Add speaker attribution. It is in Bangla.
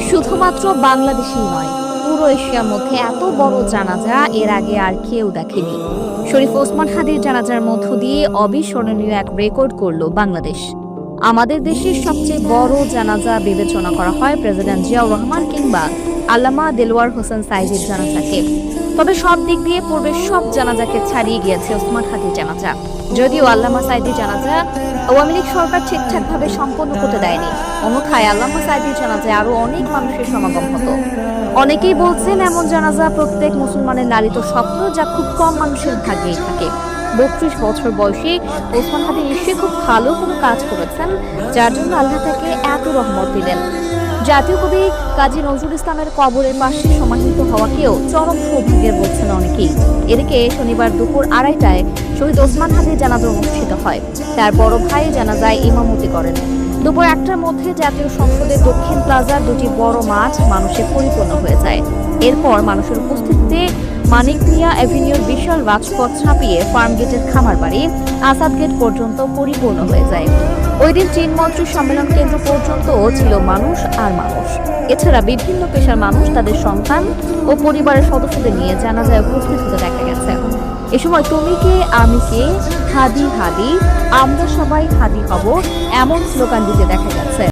Speaker 1: শুধুমাত্র বাংলাদেশেই নয়, পুরো এশিয়ার মধ্যে এত বড় জানাজা এর আগে আর কেউ দেখেনি। শরীফ ওসমান হাদির জানাজার মধ্য দিয়ে অবিস্মরণীয় এক রেকর্ড করল বাংলাদেশ। আমাদের দেশের সবচেয়ে বড় জানাজা বিবেচনা করা হয় প্রেসিডেন্ট জিয়াউর রহমান কিংবা আল্লামা দেলোয়ার হোসেন সাঈদীর জানাজাকে। তবে সব দিক দিয়ে পূর্বের সব জানাজাকে ছাড়িয়ে গিয়েছে ওসমান হাদির জানাজা। যদিও আল্লামা সাঈদীর জানাজা আওয়ামী লীগ সরকার ঠিকঠাকভাবে সম্পন্ন করতে দেয়নি, অন্যথায় আল্লামা সাঈদীর জানাজায় আরো অনেক মানুষের সমাগম হতো। অনেকেই বলছেন এমন জানাজা প্রত্যেক মুসলমানের লালিত স্বপ্ন, যা খুব কম মানুষের ভাগ্যেই থাকে। ৩২ বছর বয়সী ওসমান হাদি নিশ্চয়ই খুব ভালো কোনো কাজ করেছেন, যার জন্য আল্লাহ তাকে এত রহমত দিলেন। জাতীয় কবি কাজী নজরুল ইসলামের কবরের পাশে সমাহিত হওয়াকেও চরম সৌভাগ্যের বলছেন অনেকেই। এদিকে শনিবার দুপুর ২:৩০টায় শহীদ ওসমান হাদির জানাজা অনুষ্ঠিত হয়। তার বড় ভাই জানাজায় ইমামতি করেন। দুপুর ১টার মধ্যে জাতীয় সংসদের দক্ষিণ প্লাজার দুটি বড় মাঠ মানুষে পরিপূর্ণ হয়ে যায়। এরপর মানুষের উপস্থিতিতে মানিক মিয়া অ্যাভিনিউর বিশাল রাজপথ ছাপিয়ে ফার্ম গেটের খামার বাড়ি আসাদ গেট পর্যন্ত পরিপূর্ণ হয়ে যায়। ওই দিন চিনমন্ত্রী সম্মেলন কেন্দ্র পর্যন্ত ছিল মানুষ আর মানুষ। এছাড়া বিভিন্ন পেশার মানুষ তাদের সন্তান ও পরিবারের সদস্যদের নিয়ে জানাজায় উপস্থিত হতে দেখা গেছে। এ সময় তুমি কে আমি কে, হাদি হাদি, আমরা সবাই হাদি হব, এমন স্লোগান দিতে দেখা গেছে।